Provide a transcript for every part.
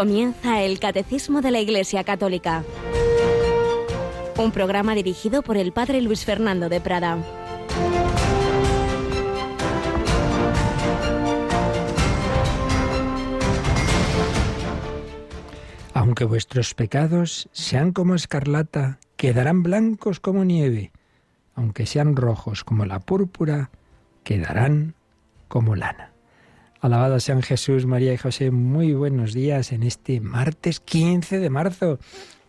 Comienza el Catecismo de la Iglesia Católica, un programa dirigido por el Padre Luis Fernando de Prada. Aunque vuestros pecados sean como escarlata, quedarán blancos como nieve. Aunque sean rojos como la púrpura, quedarán como lana. Alabado sean Jesús, María y José. Muy buenos días en este martes 15 de marzo.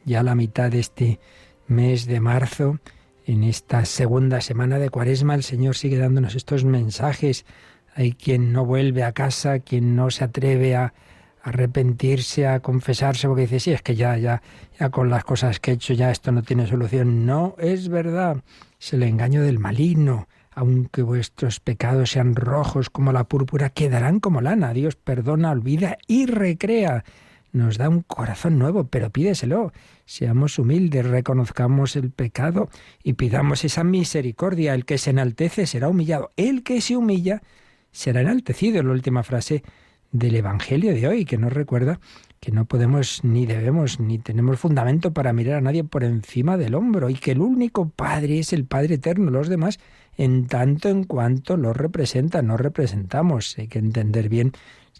Ya la mitad de este mes de marzo, en esta segunda semana de Cuaresma, el Señor sigue dándonos estos mensajes. Hay quien no vuelve a casa, quien no se atreve a arrepentirse, a confesarse, porque dice, sí, es que ya con las cosas que he hecho, ya esto no tiene solución. No, es verdad, es el engaño del maligno. Aunque vuestros pecados sean rojos como la púrpura, quedarán como lana. Dios perdona, olvida y recrea. Nos da un corazón nuevo, pero pídeselo. Seamos humildes, reconozcamos el pecado y pidamos esa misericordia. El que se enaltece será humillado. El que se humilla será enaltecido. Es la última frase del Evangelio de hoy, que nos recuerda que no podemos, ni debemos, ni tenemos fundamento para mirar a nadie por encima del hombro, y que el único Padre es el Padre eterno. Los demás, en tanto en cuanto los representan, no representamos. Hay que entender bien.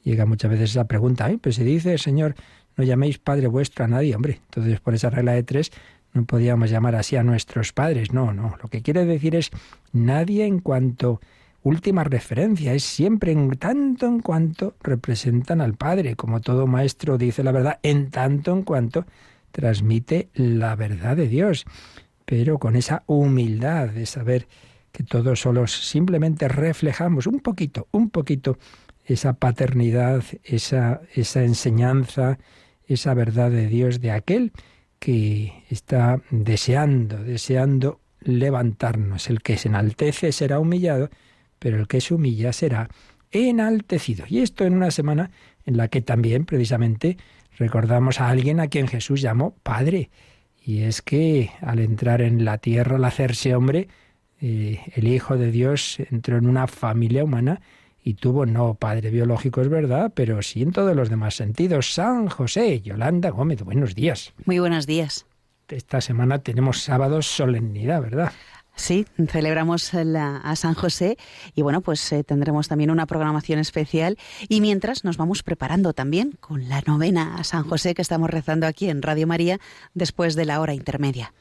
Llega muchas veces la pregunta, pues se dice, Señor, no llaméis Padre vuestro a nadie. Hombre, entonces por esa regla de 3 no podíamos llamar así a nuestros padres. No, lo que quiere decir es nadie en cuanto última referencia, es siempre en tanto en cuanto representan al Padre, como todo maestro dice la verdad, en tanto en cuanto transmite la verdad de Dios, pero con esa humildad de saber que todos solos simplemente reflejamos un poquito esa paternidad, esa enseñanza, esa verdad de Dios, de aquel que está deseando levantarnos. El que se enaltece será humillado, pero el que se humilla será enaltecido. Y esto en una semana en la que también, precisamente, recordamos a alguien a quien Jesús llamó Padre. Y es que al entrar en la tierra, al hacerse hombre, el Hijo de Dios entró en una familia humana y tuvo no padre biológico, es verdad, pero sí en todos los demás sentidos. San José. Yolanda Gómez, buenos días. Muy buenos días. Esta semana tenemos sábado solemnidad, ¿verdad? Sí, celebramos a San José y bueno, pues tendremos también una programación especial y mientras nos vamos preparando también con la novena a San José que estamos rezando aquí en Radio María después de la hora intermedia.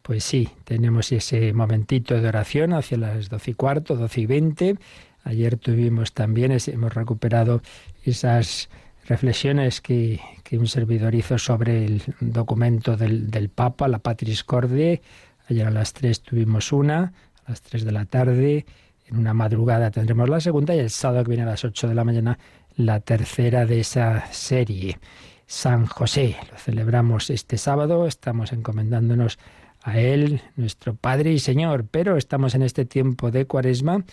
Pues sí, tenemos ese momentito de oración hacia las 12:15, 12:20. Ayer tuvimos también, hemos recuperado esas reflexiones que un servidor hizo sobre el documento del Papa, la Patris Corde. Ayer a las 3 tuvimos una, a las 3 de la tarde, en una madrugada tendremos la segunda y el sábado que viene a las 8 de la mañana la tercera de esa serie. San José, lo celebramos este sábado, estamos encomendándonos a él, nuestro Padre y Señor, pero estamos en este tiempo de Cuaresma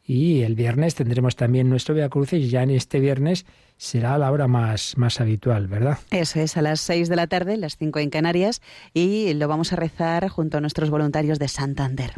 y el viernes tendremos también nuestro Vía Crucis, y ya en este viernes será la hora más habitual, ¿verdad? Eso es, a las 6 de la tarde, las 5 en Canarias, y lo vamos a rezar junto a nuestros voluntarios de Santander.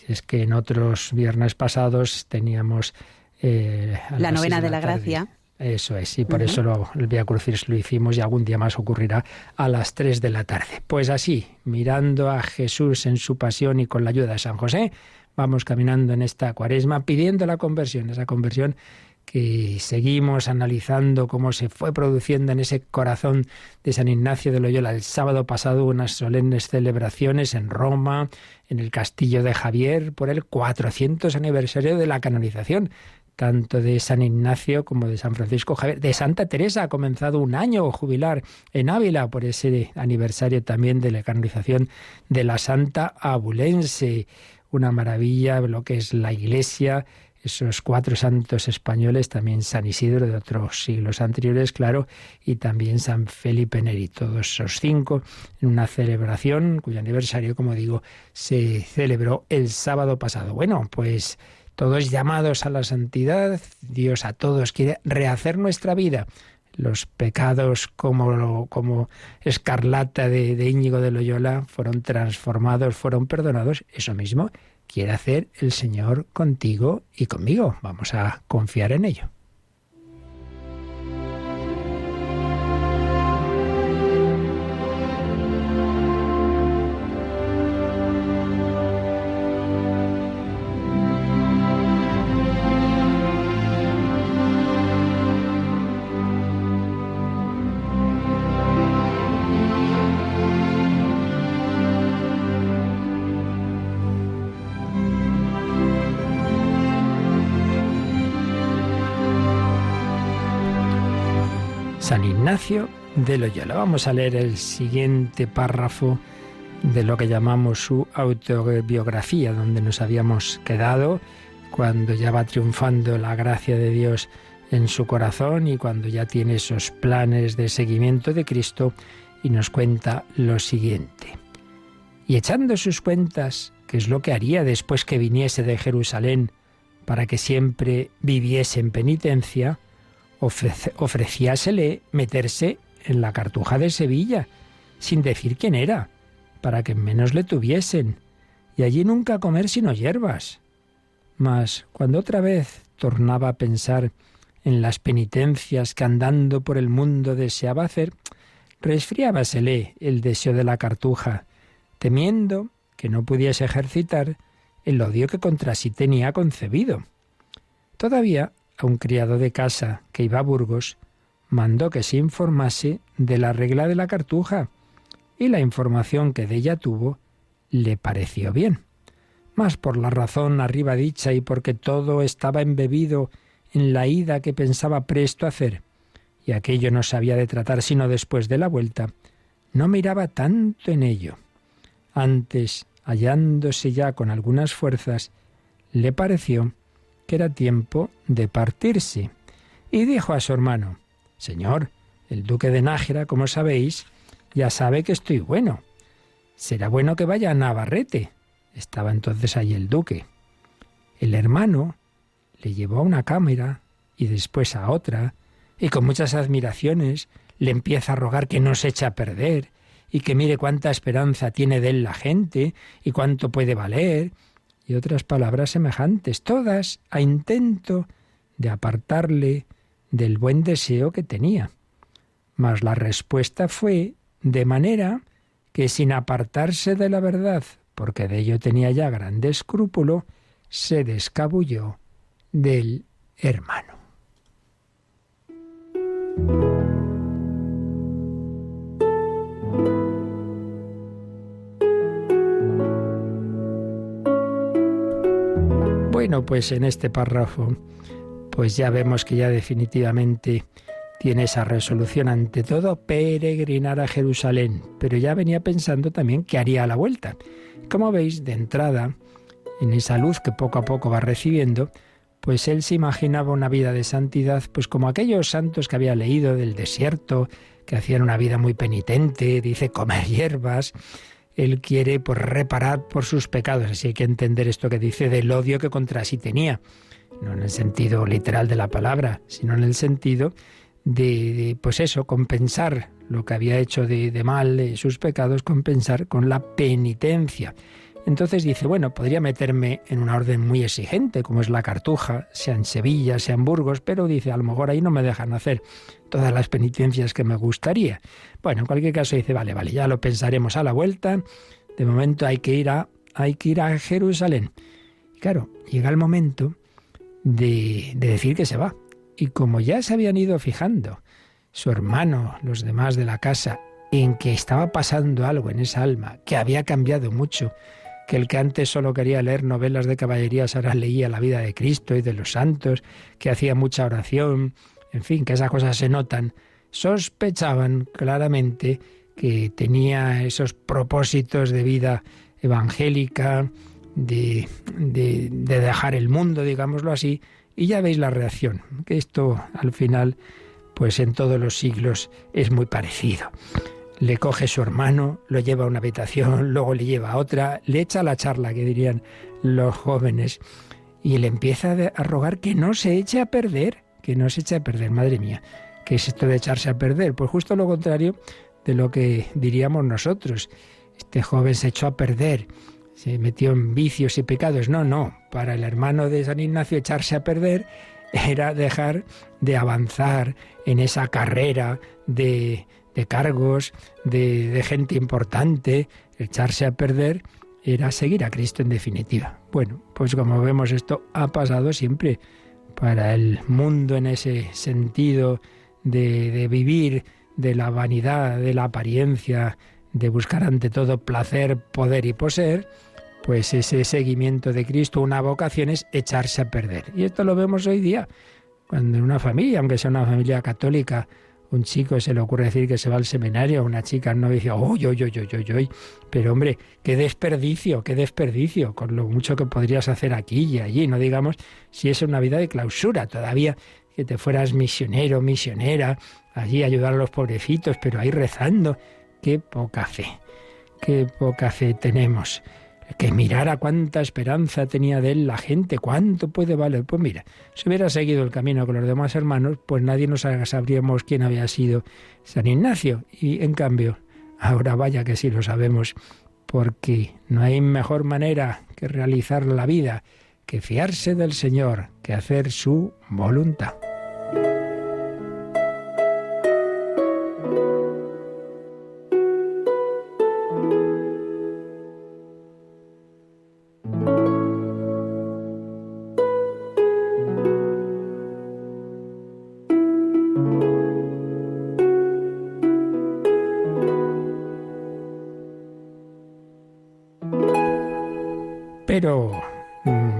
Es que en otros viernes pasados teníamos la novena de la gracia. Eso es, y por eso el Vía Crucis lo hicimos y algún día más ocurrirá a las 3 de la tarde. Pues así, mirando a Jesús en su pasión y con la ayuda de San José, vamos caminando en esta Cuaresma pidiendo la conversión, esa conversión que seguimos analizando cómo se fue produciendo en ese corazón de San Ignacio de Loyola. El sábado pasado unas solemnes celebraciones en Roma, en el Castillo de Javier, por el 400 aniversario de la canonización, tanto de San Ignacio como de San Francisco Javier. De Santa Teresa ha comenzado un año jubilar en Ávila por ese aniversario también de la canonización de la Santa Abulense. Una maravilla lo que es la Iglesia, esos 4 santos españoles, también San Isidro de otros siglos anteriores, claro, y también San Felipe Neri, todos esos 5 en una celebración cuyo aniversario, como digo, se celebró el sábado pasado. Bueno, pues todos llamados a la santidad, Dios a todos quiere rehacer nuestra vida. Los pecados como escarlata de Íñigo de Loyola fueron transformados, fueron perdonados. Eso mismo quiere hacer el Señor contigo y conmigo. Vamos a confiar en ello. San Ignacio de Loyola. Vamos a leer el siguiente párrafo de lo que llamamos su autobiografía, donde nos habíamos quedado cuando ya va triunfando la gracia de Dios en su corazón y cuando ya tiene esos planes de seguimiento de Cristo, y nos cuenta lo siguiente. Y echando sus cuentas, ¿qué es lo que haría después que viniese de Jerusalén para que siempre viviese en penitencia? Ofrecíasele meterse en la Cartuja de Sevilla, sin decir quién era, para que menos le tuviesen, y allí nunca comer sino hierbas. Mas cuando otra vez tornaba a pensar en las penitencias que andando por el mundo deseaba hacer, resfriábasele el deseo de la Cartuja, temiendo que no pudiese ejercitar el odio que contra sí tenía concebido. Todavía a un criado de casa que iba a Burgos mandó que se informase de la regla de la Cartuja, y la información que de ella tuvo le pareció bien. Mas por la razón arriba dicha y porque todo estaba embebido en la ida que pensaba presto hacer, y aquello no se había de tratar sino después de la vuelta, no miraba tanto en ello. Antes, hallándose ya con algunas fuerzas, le pareció que era tiempo de partirse, y dijo a su hermano: «Señor, el duque de Nájera, como sabéis, ya sabe que estoy bueno. Será bueno que vaya a Navarrete». Estaba entonces allí el duque. El hermano le llevó a una cámara y después a otra, y con muchas admiraciones le empieza a rogar que no se eche a perder, y que mire cuánta esperanza tiene de él la gente, y cuánto puede valer, y otras palabras semejantes, todas a intento de apartarle del buen deseo que tenía. Mas la respuesta fue de manera que, sin apartarse de la verdad, porque de ello tenía ya grande escrúpulo, se descabulló del hermano. Bueno, pues en este párrafo, pues ya vemos que ya definitivamente tiene esa resolución, ante todo, peregrinar a Jerusalén, pero ya venía pensando también qué haría a la vuelta. Como veis, de entrada, en esa luz que poco a poco va recibiendo, pues él se imaginaba una vida de santidad, pues como aquellos santos que había leído del desierto, que hacían una vida muy penitente, dice comer hierbas. Él quiere pues reparar por sus pecados, así hay que entender esto que dice del odio que contra sí tenía, no en el sentido literal de la palabra, sino en el sentido de pues eso, compensar lo que había hecho de mal, sus pecados, compensar con la penitencia. Entonces dice, bueno, podría meterme en una orden muy exigente, como es la Cartuja, sea en Sevilla, sea en Burgos, pero dice, a lo mejor ahí no me dejan hacer todas las penitencias que me gustaría. Bueno, en cualquier caso dice, vale, ya lo pensaremos a la vuelta, de momento hay que ir a Jerusalén. Y claro, llega el momento de decir que se va. Y como ya se habían ido fijando su hermano, los demás de la casa, en que estaba pasando algo en esa alma, que había cambiado mucho, que el que antes solo quería leer novelas de caballerías ahora leía la vida de Cristo y de los santos, que hacía mucha oración, en fin, que esas cosas se notan, sospechaban claramente que tenía esos propósitos de vida evangélica, de dejar el mundo, digámoslo así, y ya veis la reacción, que esto al final, pues en todos los siglos es muy parecido. Le coge su hermano, lo lleva a una habitación, luego le lleva a otra, le echa la charla, que dirían los jóvenes, y le empieza a rogar que no se eche a perder, madre mía. ¿Qué es esto de echarse a perder? Pues justo lo contrario de lo que diríamos nosotros. Este joven se echó a perder, se metió en vicios y pecados. No, para el hermano de San Ignacio echarse a perder era dejar de avanzar en esa carrera de cargos, de gente importante. Echarse a perder era seguir a Cristo en definitiva. Bueno, pues como vemos, esto ha pasado siempre para el mundo en ese sentido de vivir de la vanidad, de la apariencia, de buscar ante todo placer, poder y poseer. Pues ese seguimiento de Cristo, una vocación, es echarse a perder. Y esto lo vemos hoy día, cuando en una familia, aunque sea una familia católica un chico se le ocurre decir que se va al seminario, una chica no dice, uy, pero hombre, qué desperdicio, con lo mucho que podrías hacer aquí y allí, no digamos si es una vida de clausura, todavía que te fueras misionero, misionera, allí ayudar a los pobrecitos, pero ahí rezando, qué poca fe tenemos. Que mirara cuánta esperanza tenía de él la gente, cuánto puede valer. Pues mira, si hubiera seguido el camino con los demás hermanos, pues nadie nos sabríamos quién había sido San Ignacio. Y en cambio, ahora vaya que sí lo sabemos, porque no hay mejor manera que realizar la vida, que fiarse del Señor, que hacer su voluntad. Pero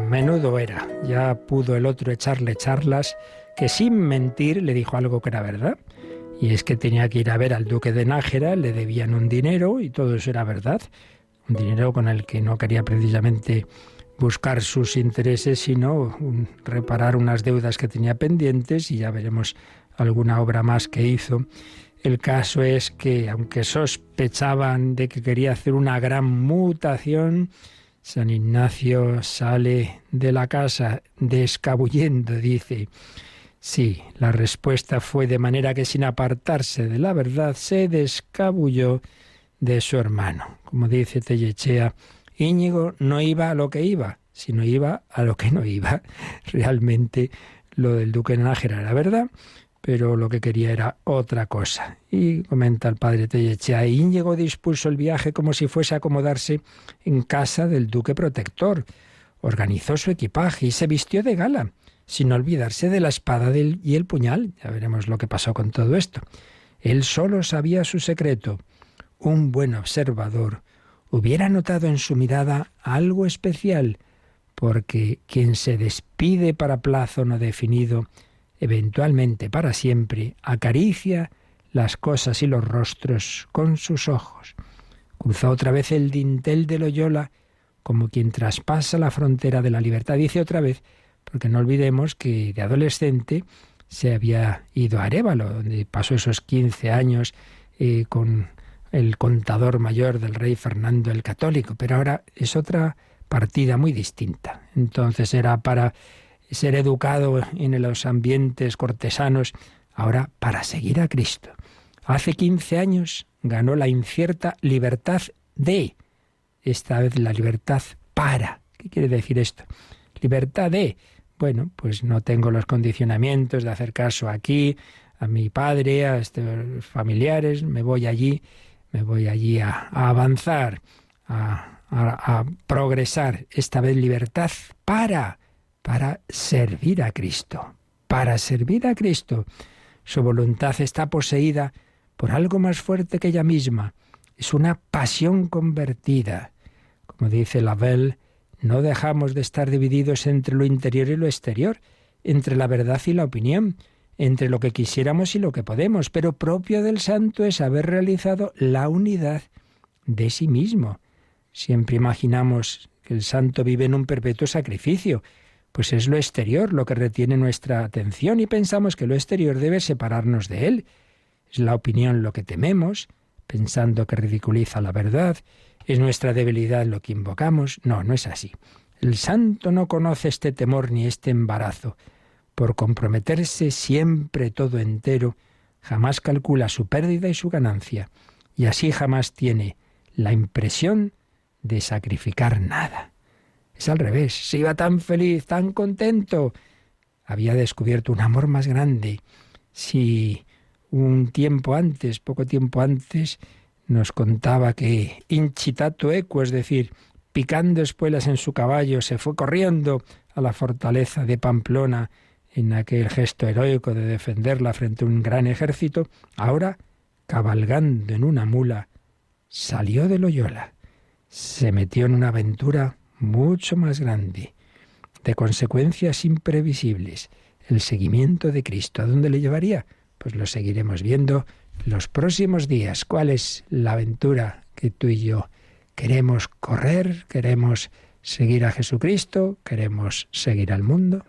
menudo era, ya pudo el otro echarle charlas, que sin mentir le dijo algo que era verdad, y es que tenía que ir a ver al duque de Nájera, le debían un dinero y todo eso era verdad, un dinero con el que no quería precisamente buscar sus intereses, sino reparar unas deudas que tenía pendientes, y ya veremos alguna obra más que hizo. El caso es que, aunque sospechaban de que quería hacer una gran mutación, San Ignacio sale de la casa descabullendo, dice. Sí, la respuesta fue de manera que sin apartarse de la verdad se descabulló de su hermano. Como dice Tellechea, Íñigo no iba a lo que iba, sino iba a lo que no iba. Realmente lo del duque de Nájera era verdad, pero lo que quería era otra cosa. Y comenta el padre Tellechea, Íñigo dispuso el viaje como si fuese a acomodarse en casa del duque protector. Organizó su equipaje y se vistió de gala, sin olvidarse de la espada y el puñal. Ya veremos lo que pasó con todo esto. Él solo sabía su secreto. Un buen observador hubiera notado en su mirada algo especial, porque quien se despide para plazo no definido, eventualmente para siempre, acaricia las cosas y los rostros con sus ojos. Cruzó otra vez el dintel de Loyola como quien traspasa la frontera de la libertad. Dice otra vez, porque no olvidemos que de adolescente se había ido a Arévalo, donde pasó esos 15 años con el contador mayor del rey Fernando el Católico, pero ahora es otra partida muy distinta. Entonces era para ser educado en los ambientes cortesanos, ahora para seguir a Cristo. Hace 15 años ganó la incierta libertad de, esta vez la libertad para. ¿Qué quiere decir esto? Libertad de, bueno, pues no tengo los condicionamientos de hacer caso aquí, a mi padre, a estos familiares, me voy allí a avanzar, a progresar. Esta vez libertad para servir a Cristo, para servir a Cristo. Su voluntad está poseída por algo más fuerte que ella misma. Es una pasión convertida. Como dice Lavelle, no dejamos de estar divididos entre lo interior y lo exterior, entre la verdad y la opinión, entre lo que quisiéramos y lo que podemos, pero propio del santo es haber realizado la unidad de sí mismo. Siempre imaginamos que el santo vive en un perpetuo sacrificio, pues es lo exterior lo que retiene nuestra atención y pensamos que lo exterior debe separarnos de él. Es la opinión lo que tememos, pensando que ridiculiza la verdad, es nuestra debilidad lo que invocamos. No, no es así. El santo no conoce este temor ni este embarazo. Por comprometerse siempre todo entero, jamás calcula su pérdida y su ganancia, y así jamás tiene la impresión de sacrificar nada. Es al revés, se iba tan feliz, tan contento. Había descubierto un amor más grande. Si poco tiempo antes, nos contaba que incitato equo, es decir, picando espuelas en su caballo, se fue corriendo a la fortaleza de Pamplona en aquel gesto heroico de defenderla frente a un gran ejército, ahora, cabalgando en una mula, salió de Loyola. Se metió en una aventura mucho más grande, de consecuencias imprevisibles, el seguimiento de Cristo. ¿A dónde le llevaría? pues lo seguiremos viendo los próximos días. ¿Cuál es la aventura que tú y yo queremos correr? ¿Queremos seguir a Jesucristo? ¿Queremos seguir al mundo?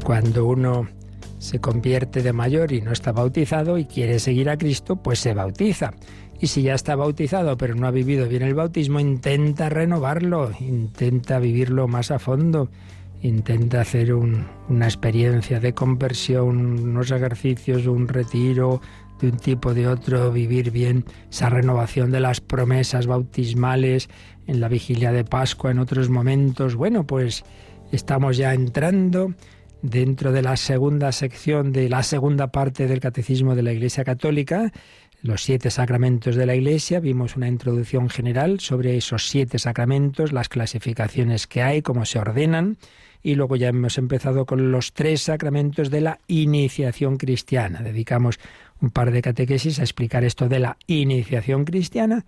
Cuando uno se convierte de mayor y no está bautizado y quiere seguir a Cristo, pues se bautiza. Y si ya está bautizado pero no ha vivido bien el bautismo, intenta renovarlo, intenta vivirlo más a fondo, intenta hacer una experiencia de conversión, unos ejercicios, un retiro de un tipo o de otro, vivir bien esa renovación de las promesas bautismales en la vigilia de Pascua, en otros momentos. Bueno, pues estamos ya entrando dentro de la segunda sección de la segunda parte del Catecismo de la Iglesia Católica, los 7 sacramentos de la Iglesia. Vimos una introducción general sobre esos 7 sacramentos, las clasificaciones que hay, cómo se ordenan, y luego ya hemos empezado con los 3 sacramentos de la iniciación cristiana. Dedicamos un par de catequesis a explicar esto de la iniciación cristiana: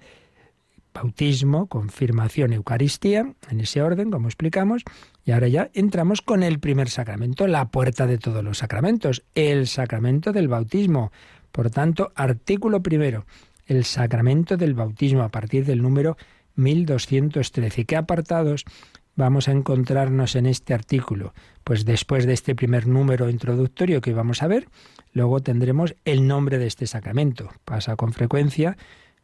bautismo, confirmación, Eucaristía, en ese orden, como explicamos. Y ahora ya entramos con el primer sacramento, la puerta de todos los sacramentos, el sacramento del bautismo. Por tanto, artículo primero, el sacramento del bautismo, a partir del número 1213. ¿Qué apartados vamos a encontrarnos en este artículo? Pues después de este primer número introductorio que vamos a ver, luego tendremos el nombre de este sacramento. Pasa con frecuencia,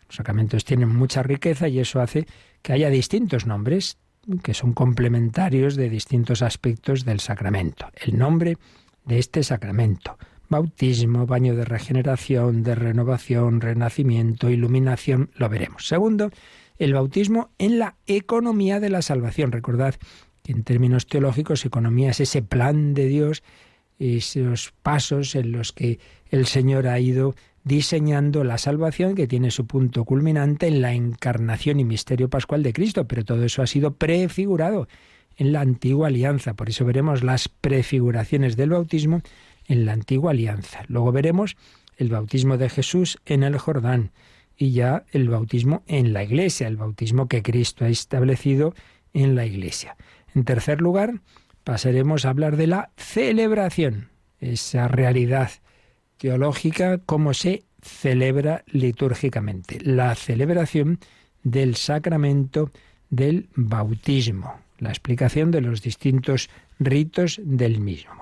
los sacramentos tienen mucha riqueza y eso hace que haya distintos nombres que son complementarios de distintos aspectos del sacramento. El nombre de este sacramento: bautismo, baño de regeneración, de renovación, renacimiento, iluminación, lo veremos. Segundo, el bautismo en la economía de la salvación. Recordad que en términos teológicos, economía es ese plan de Dios, esos pasos en los que el Señor ha ido diseñando la salvación, que tiene su punto culminante en la encarnación y misterio pascual de Cristo, pero todo eso ha sido prefigurado en la antigua alianza. Por eso veremos las prefiguraciones del bautismo en la antigua alianza. Luego veremos el bautismo de Jesús en el Jordán y ya el bautismo en la Iglesia, el bautismo que Cristo ha establecido en la Iglesia. En tercer lugar, pasaremos a hablar de la celebración, esa realidad teológica, cómo se celebra litúrgicamente, la celebración del sacramento del bautismo, la explicación de los distintos ritos del mismo.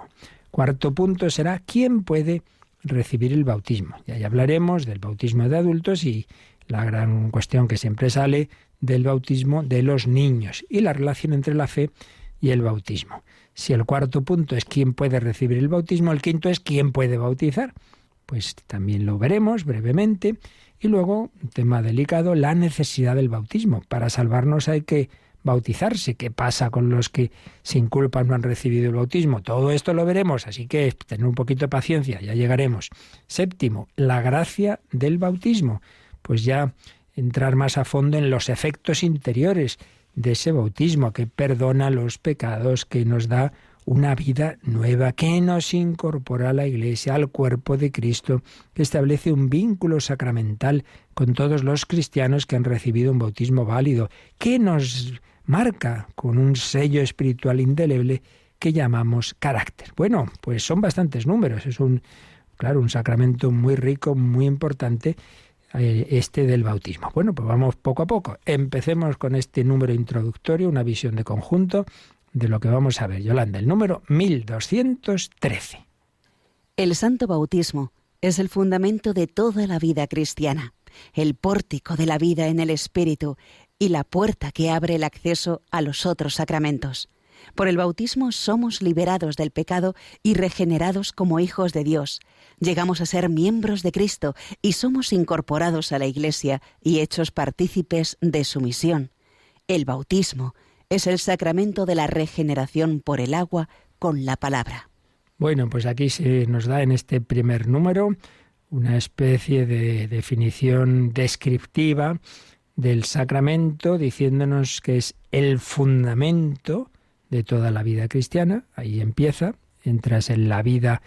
Cuarto punto será ¿quién puede recibir el bautismo? Ya hablaremos del bautismo de adultos y la gran cuestión que siempre sale del bautismo de los niños y la relación entre la fe y el bautismo. Si el cuarto punto es quién puede recibir el bautismo, el quinto es quién puede bautizar. Pues también lo veremos brevemente. Y luego, un tema delicado, la necesidad del bautismo. Para salvarnos hay que bautizarse. ¿Qué pasa con los que sin culpa no han recibido el bautismo? Todo esto lo veremos, así que tener un poquito de paciencia, ya llegaremos. Séptimo, la gracia del bautismo. Pues ya entrar más a fondo en los efectos interiores de ese bautismo, que perdona los pecados, que nos da una vida nueva, que nos incorpora a la Iglesia, al cuerpo de Cristo, que establece un vínculo sacramental con todos los cristianos que han recibido un bautismo válido, que nos marca con un sello espiritual indeleble que llamamos carácter. Bueno, pues son bastantes números, es un sacramento muy rico, muy importante, este del bautismo. Bueno, pues vamos poco a poco. Empecemos con este número introductorio, una visión de conjunto de lo que vamos a ver. Yolanda, el número 1213. El santo bautismo es el fundamento de toda la vida cristiana, el pórtico de la vida en el Espíritu y la puerta que abre el acceso a los otros sacramentos. Por el bautismo somos liberados del pecado y regenerados como hijos de Dios. Llegamos a ser miembros de Cristo y somos incorporados a la Iglesia y hechos partícipes de su misión. El bautismo es el sacramento de la regeneración por el agua con la palabra. Bueno, pues aquí se nos da en este primer número una especie de definición descriptiva del sacramento, diciéndonos que es el fundamento de toda la vida cristiana. Ahí empieza, entras en la vida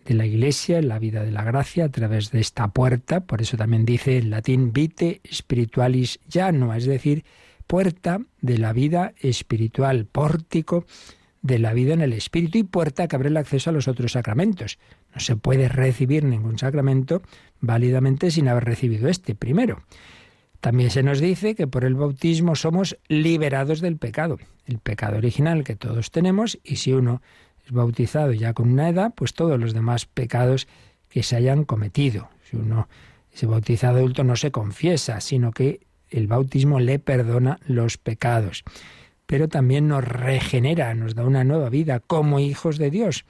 de la Iglesia, en la vida de la gracia, a través de esta puerta. Por eso también dice en latín vite spiritualis janua, es decir, puerta de la vida espiritual, pórtico de la vida en el Espíritu y puerta que abre el acceso a los otros sacramentos. No se puede recibir ningún sacramento válidamente sin haber recibido este primero. También se nos dice que por el bautismo somos liberados del pecado, el pecado original que todos tenemos, y si uno es bautizado ya con una edad, pues todos los demás pecados que se hayan cometido. Si uno es bautizado adulto no se confiesa, sino que el bautismo le perdona los pecados. Pero también nos regenera, nos da una nueva vida como hijos de Dios.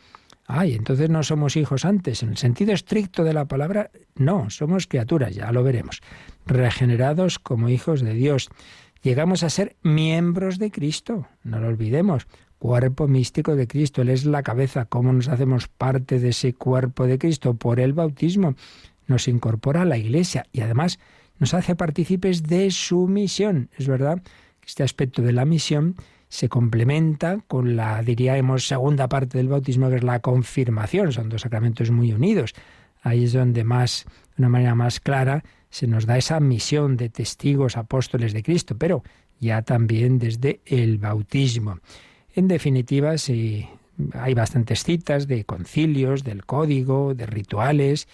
Ay, entonces no somos hijos antes. En el sentido estricto de la palabra, no, somos criaturas, ya lo veremos. Regenerados como hijos de Dios. Llegamos a ser miembros de Cristo, no lo olvidemos. Cuerpo místico de Cristo, Él es la cabeza. ¿Cómo nos hacemos parte de ese cuerpo de Cristo? Por el bautismo. Nos incorpora a la Iglesia y además nos hace partícipes de su misión. Es verdad que este aspecto de la misión se complementa con la, diríamos, segunda parte del bautismo, que es la confirmación. Son dos sacramentos muy unidos. Ahí es donde más, de una manera más clara, se nos da esa misión de testigos, apóstoles de Cristo, pero ya también desde el bautismo. En definitiva, sí, hay bastantes citas de concilios, del código, de rituales,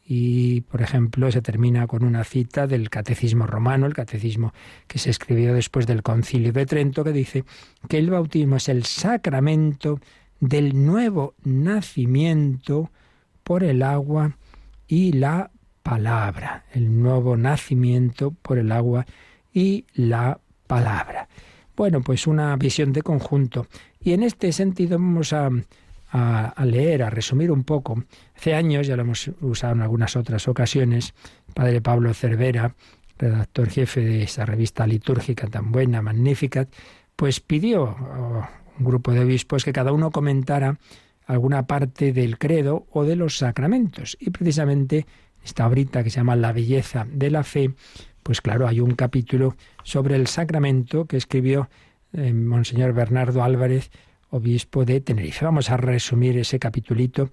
y, por ejemplo, se termina con una cita del Catecismo Romano, el catecismo que se escribió después del Concilio de Trento, que dice que el bautismo es el sacramento del nuevo nacimiento por el agua y la palabra. El nuevo nacimiento por el agua y la palabra. Bueno, pues una visión de conjunto. Y en este sentido vamos a leer, a resumir un poco. Hace años, ya lo hemos usado en algunas otras ocasiones, padre Pablo Cervera, redactor jefe de esa revista litúrgica tan buena, Magnificat, pues pidió a un grupo de obispos que cada uno comentara alguna parte del credo o de los sacramentos. Y precisamente esta obrita que se llama La belleza de la fe, pues claro, hay un capítulo sobre el sacramento que escribió Monseñor Bernardo Álvarez, obispo de Tenerife. Vamos a resumir ese capitulito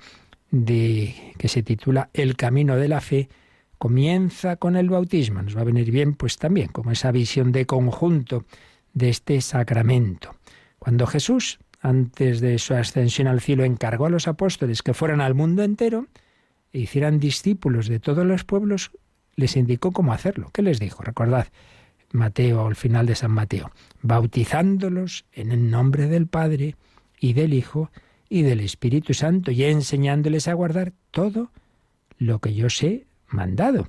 que se titula El camino de la fe comienza con el bautismo. Nos va a venir bien pues también como esa visión de conjunto de este sacramento. Cuando Jesús, antes de su ascensión al cielo, encargó a los apóstoles que fueran al mundo entero e hicieran discípulos de todos los pueblos, les indicó cómo hacerlo. ¿Qué les dijo? Recordad Mateo, al final de San Mateo, bautizándolos en el nombre del Padre y del Hijo y del Espíritu Santo, y enseñándoles a guardar todo lo que yo os he mandado.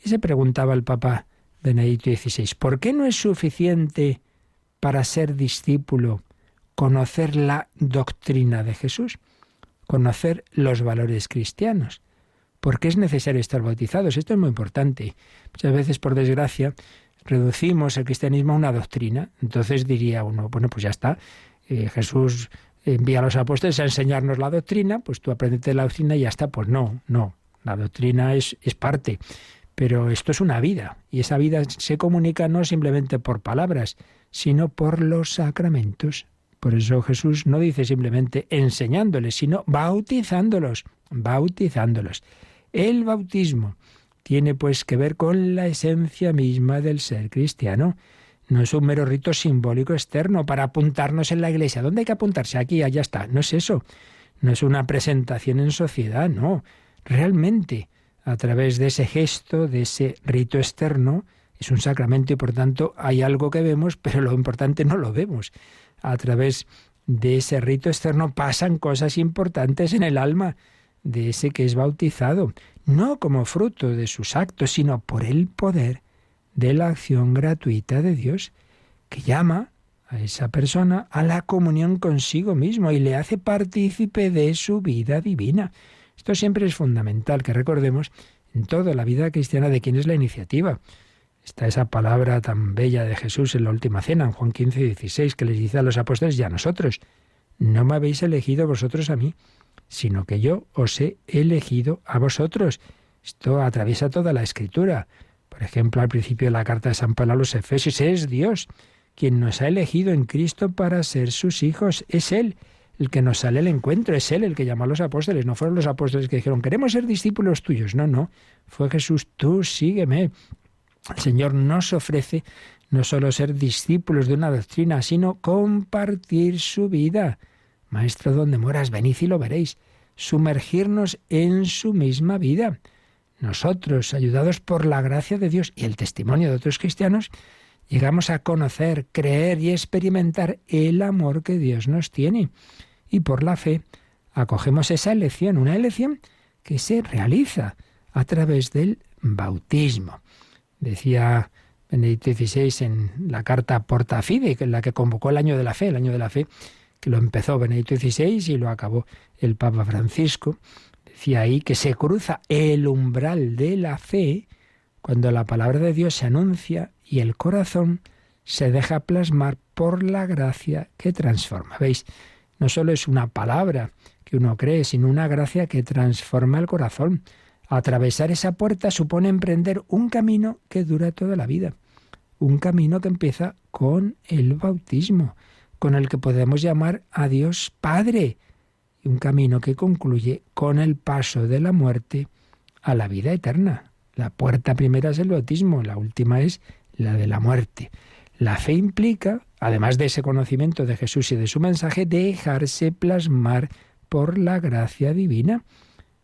Y se preguntaba el Papa Benedicto XVI, ¿por qué no es suficiente para ser discípulo conocer la doctrina de Jesús, conocer los valores cristianos? ¿Por qué es necesario estar bautizados? Esto es muy importante. Muchas veces, por desgracia, reducimos el cristianismo a una doctrina. Entonces diría uno, bueno, pues ya está, Jesús envía a los apóstoles a enseñarnos la doctrina, pues tú apréndete la doctrina y ya está. Pues no, la doctrina es parte, pero esto es una vida, y esa vida se comunica no simplemente por palabras, sino por los sacramentos. Por eso Jesús no dice simplemente enseñándoles, sino bautizándolos. El bautismo tiene pues que ver con la esencia misma del ser cristiano. No es un mero rito simbólico externo para apuntarnos en la iglesia. ¿Dónde hay que apuntarse? Aquí, allá está. No es eso. No es una presentación en sociedad, no. Realmente, a través de ese gesto, de ese rito externo, es un sacramento y por tanto hay algo que vemos, pero lo importante no lo vemos. A través de ese rito externo pasan cosas importantes en el alma de ese que es bautizado, no como fruto de sus actos, sino por el poder de la acción gratuita de Dios, que llama a esa persona a la comunión consigo mismo y le hace partícipe de su vida divina. Esto siempre es fundamental, que recordemos en toda la vida cristiana de quién es la iniciativa. Está esa palabra tan bella de Jesús en la última cena, en Juan 15, 16, que les dice a los apóstoles y a nosotros, no me habéis elegido vosotros a mí, sino que yo os he elegido a vosotros. Esto atraviesa toda la Escritura. Por ejemplo, al principio de la carta de San Pablo a los Efesios, es Dios quien nos ha elegido en Cristo para ser sus hijos. Es Él el que nos sale al encuentro, es Él el que llamó a los apóstoles. No fueron los apóstoles que dijeron, queremos ser discípulos tuyos. No, no, fue Jesús, tú sígueme. El Señor nos ofrece no solo ser discípulos de una doctrina, sino compartir su vida. Maestro, ¿dónde moras? Venid y lo veréis. Sumergirnos en su misma vida. Nosotros, ayudados por la gracia de Dios y el testimonio de otros cristianos, llegamos a conocer, creer y experimentar el amor que Dios nos tiene. Y por la fe acogemos esa elección, una elección que se realiza a través del bautismo. Decía Benedicto XVI en la carta Porta Fide, que es la que convocó el año de la fe, que lo empezó Benedicto XVI y lo acabó el Papa Francisco. Decía ahí que se cruza el umbral de la fe cuando la palabra de Dios se anuncia y el corazón se deja plasmar por la gracia que transforma. ¿Veis? No solo es una palabra que uno cree, sino una gracia que transforma el corazón. Atravesar esa puerta supone emprender un camino que dura toda la vida. Un camino que empieza con el bautismo, con el que podemos llamar a Dios Padre. Y un camino que concluye con el paso de la muerte a la vida eterna. La puerta primera es el bautismo, la última es la de la muerte. La fe implica, además de ese conocimiento de Jesús y de su mensaje, dejarse plasmar por la gracia divina,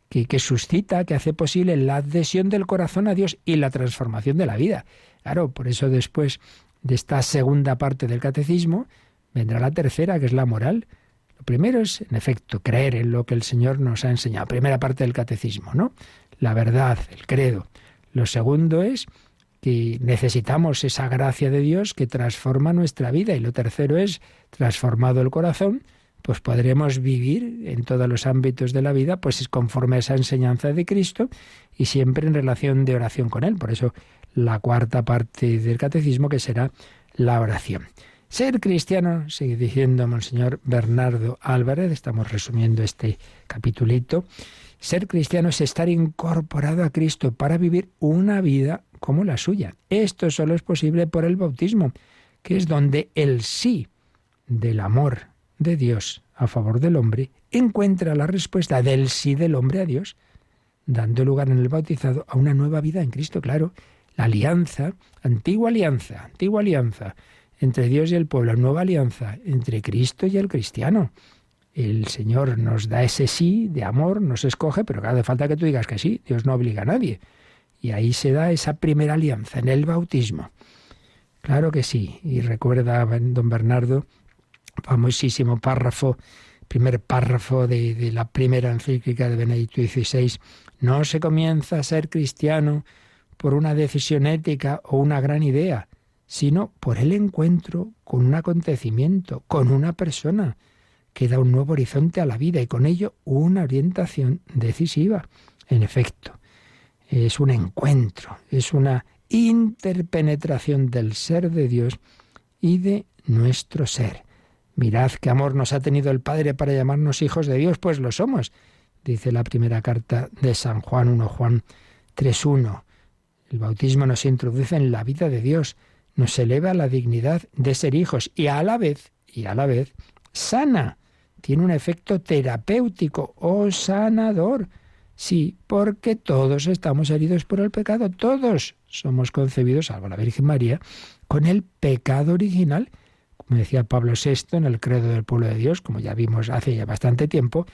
que suscita, que hace posible la adhesión del corazón a Dios y la transformación de la vida. Claro, por eso después de esta segunda parte del catecismo vendrá la tercera, que es la moral. Lo primero es, en efecto, creer en lo que el Señor nos ha enseñado. Primera parte del catecismo, ¿no? La verdad, el credo. Lo segundo es que necesitamos esa gracia de Dios que transforma nuestra vida. Y lo tercero es, transformado el corazón, pues podremos vivir en todos los ámbitos de la vida, pues conforme a esa enseñanza de Cristo y siempre en relación de oración con Él. Por eso la cuarta parte del catecismo, que será la oración. Ser cristiano, sigue diciendo Monseñor Bernardo Álvarez, estamos resumiendo este capitulito, ser cristiano es estar incorporado a Cristo para vivir una vida como la suya. Esto solo es posible por el bautismo, que es donde el sí del amor de Dios a favor del hombre encuentra la respuesta del sí del hombre a Dios, dando lugar en el bautizado a una nueva vida en Cristo. Claro, la alianza, antigua alianza entre Dios y el pueblo, nueva alianza entre Cristo y el cristiano. El Señor nos da ese sí de amor, nos escoge, pero claro, hace falta que tú digas que sí, Dios no obliga a nadie. Y ahí se da esa primera alianza, en el bautismo. Claro que sí, y recuerda don Bernardo, famosísimo párrafo, primer párrafo de la primera encíclica de Benedicto XVI, no se comienza a ser cristiano por una decisión ética o una gran idea, sino por el encuentro con un acontecimiento, con una persona, que da un nuevo horizonte a la vida y con ello una orientación decisiva. En efecto, es un encuentro, es una interpenetración del ser de Dios y de nuestro ser. Mirad qué amor nos ha tenido el Padre para llamarnos hijos de Dios, pues lo somos, dice la primera carta de San Juan, 1 Juan 3:1. El bautismo nos introduce en la vida de Dios, nos eleva a la dignidad de ser hijos y a la vez sana. Tiene un efecto terapéutico o sanador. Sí, porque todos estamos heridos por el pecado. Todos somos concebidos, salvo la Virgen María, con el pecado original. Como decía Pablo VI en el Credo del Pueblo de Dios, como ya vimos hace ya bastante tiempo,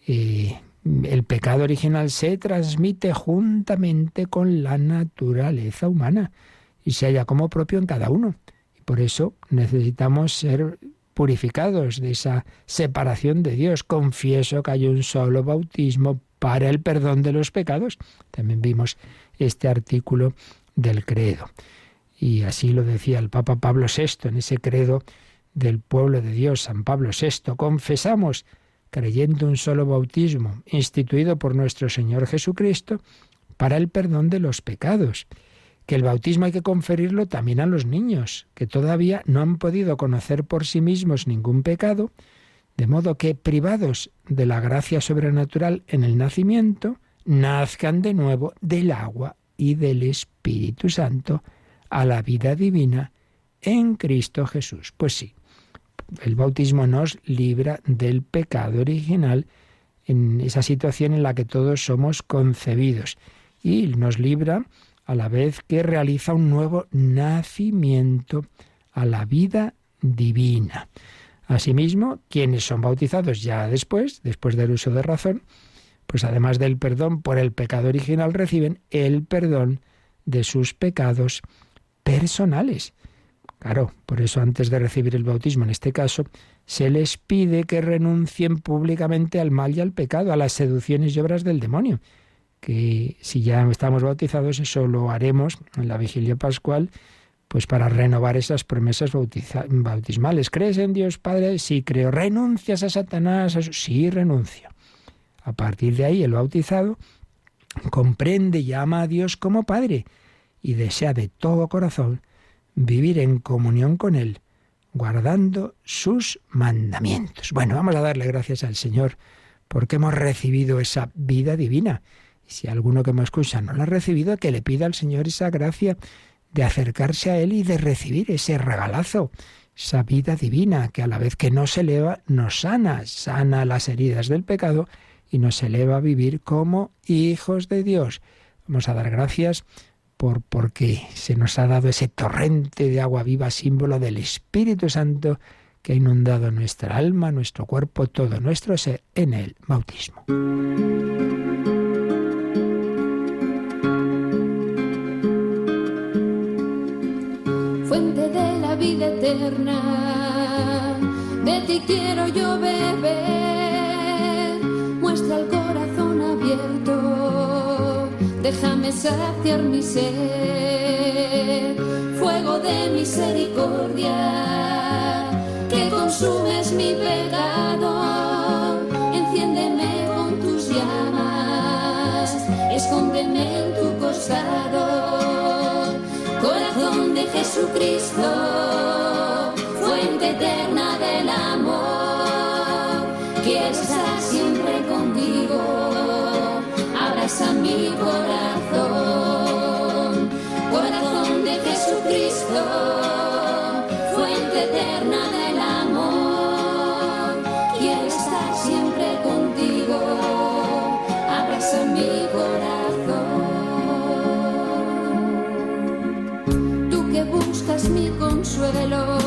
el pecado original se transmite juntamente con la naturaleza humana y se halla como propio en cada uno. Y por eso necesitamos ser purificados de esa separación de Dios. Confieso que hay un solo bautismo para el perdón de los pecados. También vimos este artículo del credo. Y así lo decía el Papa Pablo VI en ese credo del pueblo de Dios, San Pablo VI. Confesamos, creyendo un solo bautismo, instituido por nuestro Señor Jesucristo, para el perdón de los pecados. Que el bautismo hay que conferirlo también a los niños, que todavía no han podido conocer por sí mismos ningún pecado, de modo que, privados de la gracia sobrenatural en el nacimiento, nazcan de nuevo del agua y del Espíritu Santo a la vida divina en Cristo Jesús. Pues sí, el bautismo nos libra del pecado original en esa situación en la que todos somos concebidos y nos libra a la vez que realiza un nuevo nacimiento a la vida divina. Asimismo, quienes son bautizados ya después del uso de razón, pues además del perdón por el pecado original, reciben el perdón de sus pecados personales. Claro, por eso antes de recibir el bautismo, en este caso, se les pide que renuncien públicamente al mal y al pecado, a las seducciones y obras del demonio. Que si ya estamos bautizados, eso lo haremos en la vigilia pascual, pues para renovar esas promesas bautismales. ¿Crees en Dios Padre? Sí, creo. ¿Renuncias a Satanás? Sí, renuncio. A partir de ahí, el bautizado comprende y ama a Dios como Padre y desea de todo corazón vivir en comunión con Él, guardando sus mandamientos. Bueno, vamos a darle gracias al Señor porque hemos recibido esa vida divina. Y si alguno que me escucha no la ha recibido, que le pida al Señor esa gracia de acercarse a Él y de recibir ese regalazo, esa vida divina que a la vez que nos eleva, nos sana las heridas del pecado y nos eleva a vivir como hijos de Dios. Vamos a dar gracias porque se nos ha dado ese torrente de agua viva, símbolo del Espíritu Santo que ha inundado nuestra alma, nuestro cuerpo, todo nuestro ser en el bautismo. Fuente de la vida eterna, de ti quiero yo beber, muestra el corazón abierto, déjame saciar mi sed, fuego de misericordia, que consumes mi pecado, enciéndeme con tus llamas, escóndeme en tu costado, corazón de Jesucristo, fuente eterna del amor, quiero estar siempre contigo, abraza mi corazón, corazón de Jesucristo, fuente eterna del amor, quiero estar siempre contigo, abraza mi corazón. Tú que buscas mi consuelo,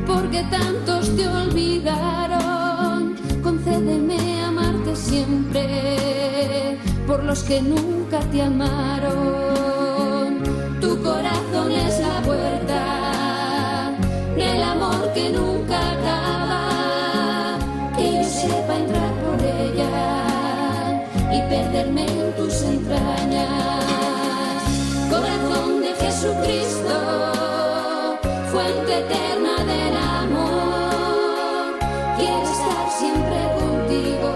porque tantos te olvidaron, concédeme amarte siempre, por los que nunca te amaron. Tu corazón es la puerta del amor que nunca acaba, que yo sepa entrar por ella y perderme en tus entrañas. Corazón de Jesucristo, fuente eterna del amor, quiero estar siempre contigo,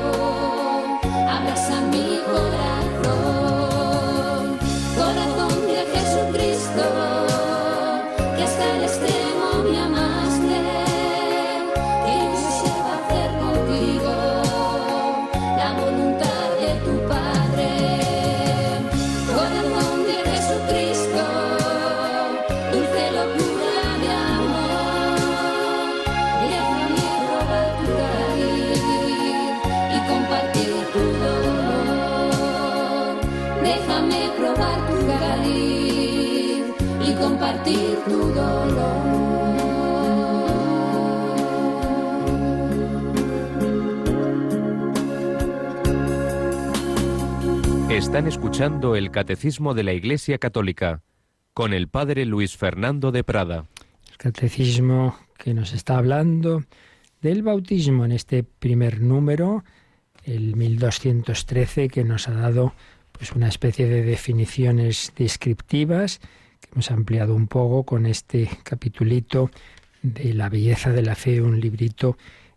abraza mi corazón, corazón de Jesucristo, que hasta el extremo me amaste, que yo sepa hacer contigo la voluntad de tu Padre, corazón de Jesucristo, dulce locura de amor, déjame probar tu cariz y compartir tu dolor, déjame probar tu cariz y compartir tu dolor. Están escuchando el Catecismo de la Iglesia Católica con el Padre Luis Fernando de Prada. El Catecismo que nos está hablando del bautismo en este primer número, el 1213, que nos ha dado pues una especie de definiciones descriptivas que hemos ampliado un poco con este capitulito de la belleza de la fe, un librito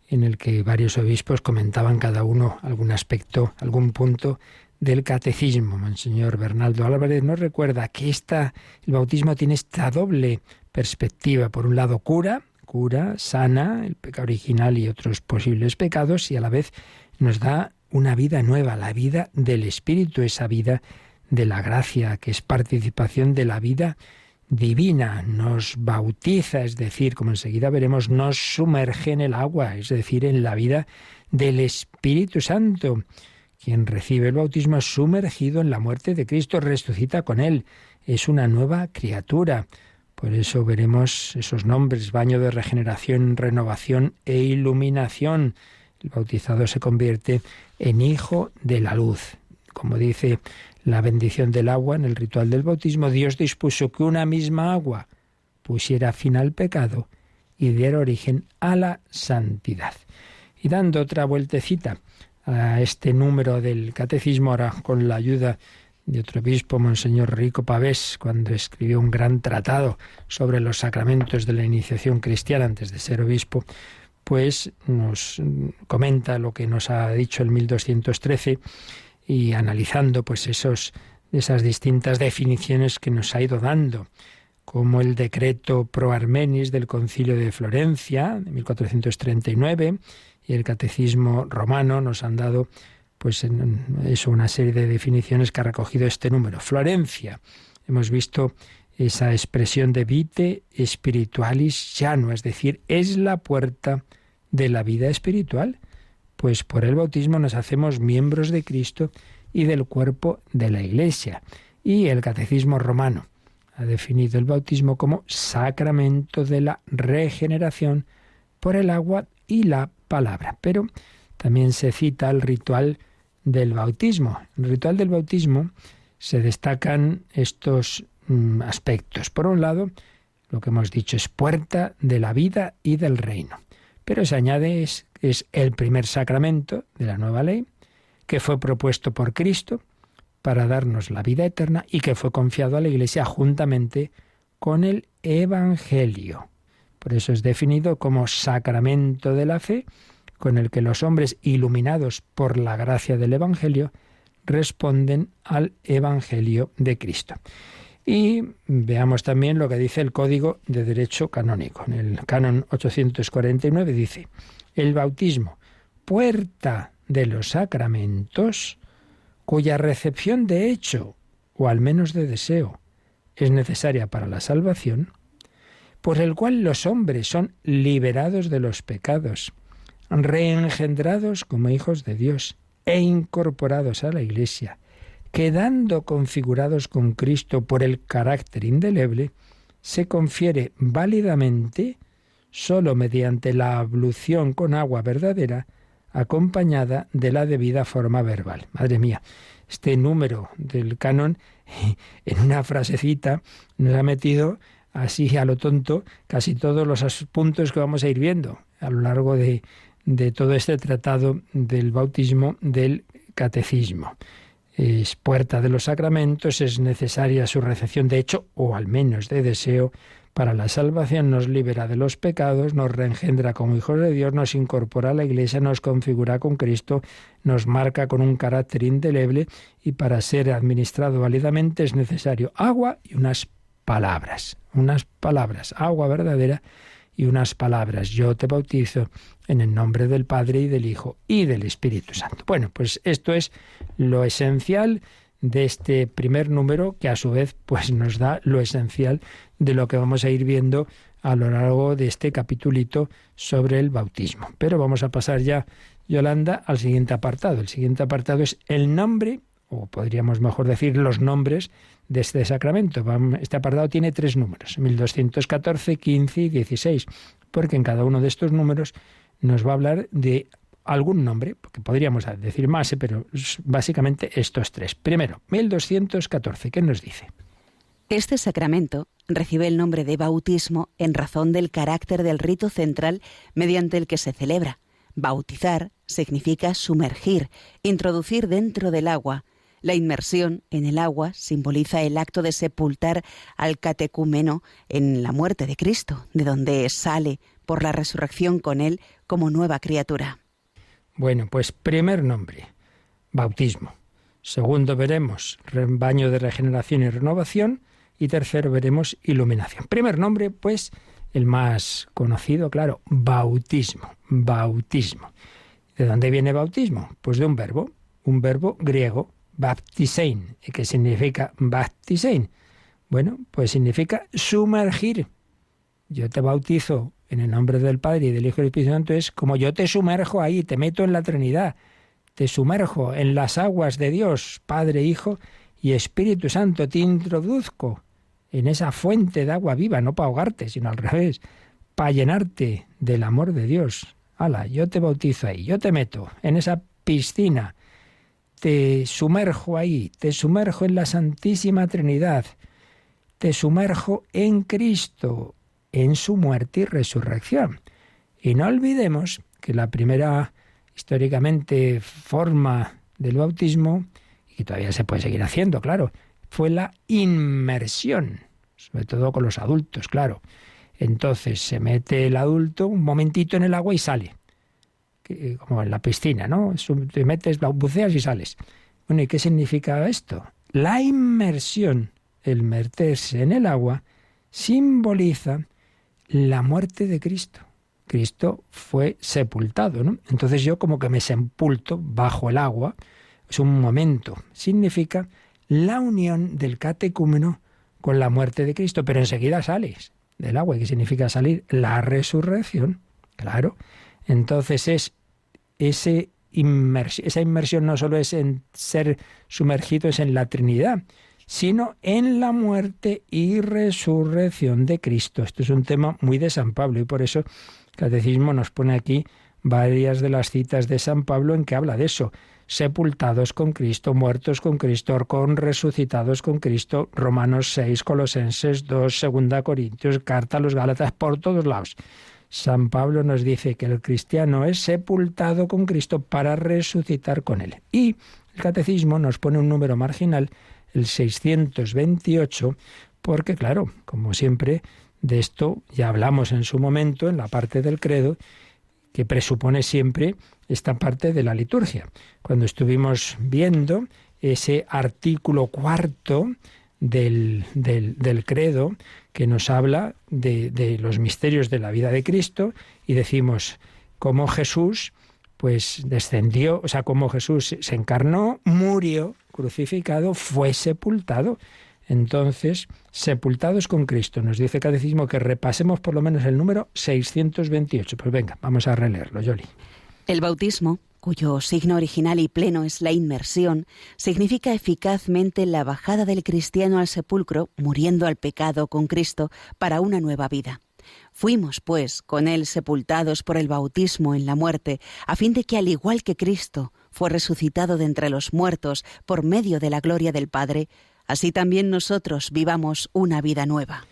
en el que varios obispos comentaban cada uno algún aspecto, algún punto del catecismo. Monseñor Bernaldo Álvarez nos recuerda que el bautismo tiene esta doble perspectiva. Por un lado, cura, sana el pecado original y otros posibles pecados, y a la vez nos da una vida nueva, la vida del Espíritu, esa vida de la gracia, que es participación de la vida divina. Nos bautiza, es decir, como enseguida veremos, nos sumerge en el agua, es decir, en la vida del Espíritu Santo. Quien recibe el bautismo es sumergido en la muerte de Cristo, resucita con Él, es una nueva criatura. Por eso veremos esos nombres: baño de regeneración, renovación e iluminación. El bautizado se convierte en hijo de la luz. Como dice la bendición del agua en el ritual del bautismo, Dios dispuso que una misma agua pusiera fin al pecado y diera origen a la santidad. Y dando otra vueltecita a este número del catecismo, ahora con la ayuda de otro obispo, Monseñor Rico Pavés, cuando escribió un gran tratado sobre los sacramentos de la iniciación cristiana antes de ser obispo, pues nos comenta lo que nos ha dicho el 1213 y analizando pues esas distintas definiciones que nos ha ido dando, como el decreto Pro Armenis del Concilio de Florencia de 1439 y el Catecismo Romano nos han dado pues una serie de definiciones que ha recogido este número. Florencia, hemos visto esa expresión de vite spiritualis llano, es decir, es la puerta de la vida espiritual, pues por el bautismo nos hacemos miembros de Cristo y del cuerpo de la Iglesia. Y el Catecismo Romano ha definido el bautismo como sacramento de la regeneración por el agua y la palabra. Pero también se cita el ritual del bautismo. En el ritual del bautismo se destacan estos aspectos. Por un lado, lo que hemos dicho es puerta de la vida y del reino. Pero se añade es el primer sacramento de la nueva ley, que fue propuesto por Cristo para darnos la vida eterna y que fue confiado a la Iglesia juntamente con el Evangelio. Por eso es definido como sacramento de la fe, con el que los hombres iluminados por la gracia del Evangelio responden al Evangelio de Cristo. Y veamos también lo que dice el Código de Derecho Canónico. En el Canon 849 dice: el bautismo, puerta de los sacramentos, cuya recepción de hecho, o al menos de deseo, es necesaria para la salvación, por el cual los hombres son liberados de los pecados, reengendrados como hijos de Dios e incorporados a la Iglesia, quedando configurados con Cristo por el carácter indeleble, se confiere válidamente sólo mediante la ablución con agua verdadera, acompañada de la debida forma verbal. Madre mía, este número del canon, en una frasecita, nos ha metido así a lo tonto casi todos los puntos que vamos a ir viendo a lo largo de todo este tratado del bautismo del catecismo. Es puerta de los sacramentos, es necesaria su recepción de hecho, o al menos de deseo, para la salvación, nos libera de los pecados, nos reengendra como hijos de Dios, nos incorpora a la Iglesia, nos configura con Cristo, nos marca con un carácter indeleble, y para ser administrado válidamente es necesario agua y unas palabras, agua verdadera y unas palabras. Yo te bautizo en el nombre del Padre y del Hijo y del Espíritu Santo. Bueno, pues esto es lo esencial de este primer número, que a su vez pues nos da lo esencial de lo que vamos a ir viendo a lo largo de este capitulito sobre el bautismo. Pero vamos a pasar ya, Yolanda, al siguiente apartado. El siguiente apartado es el nombre, o podríamos mejor decir los nombres de este sacramento. Este apartado tiene 3 números, 1214, 15 y 16, porque en cada uno de estos números nos va a hablar de algún nombre, porque podríamos decir más, pero básicamente estos 3. Primero, 1214, ¿qué nos dice? Este sacramento recibe el nombre de bautismo en razón del carácter del rito central mediante el que se celebra. Bautizar significa sumergir, introducir dentro del agua. La inmersión en el agua simboliza el acto de sepultar al catecúmeno en la muerte de Cristo, de donde sale por la resurrección con él como nueva criatura. Bueno, pues primer nombre, bautismo. Segundo veremos baño de regeneración y renovación. Y tercero veremos iluminación. Primer nombre, pues, el más conocido, claro, bautismo. Bautismo. ¿De dónde viene bautismo? Pues de un verbo griego, baptisein, que significa baptisein. Bueno, pues significa sumergir. Yo te bautizo en el nombre del Padre y del Hijo y del Espíritu Santo, es como yo te sumerjo ahí, te meto en la Trinidad, te sumerjo en las aguas de Dios, Padre, Hijo y Espíritu Santo, te introduzco en esa fuente de agua viva, no para ahogarte, sino al revés, para llenarte del amor de Dios. Hala, yo te bautizo ahí, yo te meto en esa piscina, te sumerjo ahí, te sumerjo en la Santísima Trinidad, te sumerjo en Cristo, en su muerte y resurrección. Y no olvidemos que la primera, históricamente, forma del bautismo, y que todavía se puede seguir haciendo, claro, fue la inmersión, sobre todo con los adultos, claro. Entonces se mete el adulto un momentito en el agua y sale, como en la piscina, ¿no? Te metes, buceas y sales. Bueno, ¿y qué significa esto? La inmersión, el meterse en el agua, simboliza la muerte de Cristo. Cristo fue sepultado, ¿no? Entonces yo como que me sepulto bajo el agua, es un momento, significa la unión del catecúmeno con la muerte de Cristo, pero enseguida sales del agua. ¿Y qué significa salir? La resurrección, claro. Entonces es esa inmersión no solo es en ser sumergidos en la Trinidad, sino en la muerte y resurrección de Cristo. Esto es un tema muy de San Pablo y por eso el Catecismo nos pone aquí varias de las citas de San Pablo en que habla de eso. Sepultados con Cristo, muertos con Cristo, resucitados con Cristo, Romanos 6, Colosenses 2, 2 Corintios, carta a los Gálatas, por todos lados. San Pablo nos dice que el cristiano es sepultado con Cristo para resucitar con Él. Y el Catecismo nos pone un número marginal, el 628, porque claro, como siempre, de esto ya hablamos en su momento, en la parte del credo, que presupone siempre esta parte de la liturgia. Cuando estuvimos viendo ese artículo 4 del credo, que nos habla de los misterios de la vida de Cristo, y decimos cómo Jesús pues descendió, o sea, cómo Jesús se encarnó, murió, crucificado, fue sepultado. Entonces, sepultados con Cristo. Nos dice el Catecismo que repasemos por lo menos el número 628. Pues venga, vamos a releerlo, Yoli. El bautismo, cuyo signo original y pleno es la inmersión, significa eficazmente la bajada del cristiano al sepulcro, muriendo al pecado con Cristo para una nueva vida. Fuimos, pues, con Él sepultados por el bautismo en la muerte, a fin de que, al igual que Cristo fue resucitado de entre los muertos por medio de la gloria del Padre, así también nosotros vivamos una vida nueva.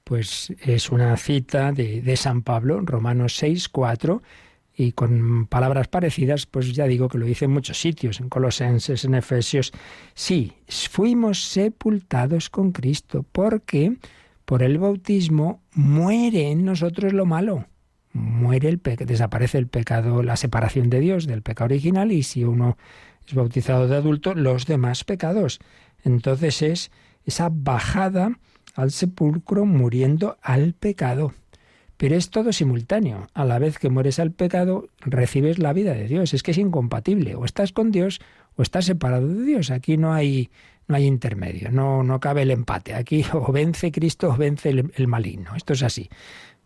Pues es una cita de San Pablo, Romanos 6, 4, y con palabras parecidas, pues ya digo que lo dice en muchos sitios, en Colosenses, en Efesios. Sí, fuimos sepultados con Cristo, porque por el bautismo muere en nosotros lo malo. Muere desaparece el pecado, la separación de Dios del pecado original, y si uno es bautizado de adulto, los demás pecados. Entonces es esa bajada al sepulcro muriendo al pecado. Pero es todo simultáneo. A la vez que mueres al pecado, recibes la vida de Dios. Es que es incompatible. O estás con Dios o estás separado de Dios. Aquí no hay intermedio. No cabe el empate. Aquí o vence Cristo o vence el maligno. Esto es así.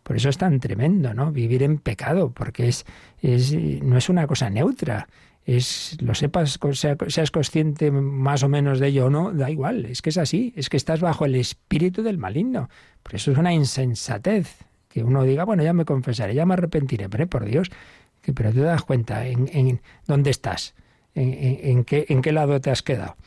Por eso es tan tremendo, ¿no? Vivir en pecado, porque no es una cosa neutra. Lo sepas, seas consciente más o menos de ello o no, da igual. Es que es así. Es que estás bajo el espíritu del maligno. Por eso es una insensatez. Que uno diga, bueno, ya me confesaré, ya me arrepentiré, pero por Dios, pero te das cuenta en dónde estás, en qué lado te has quedado.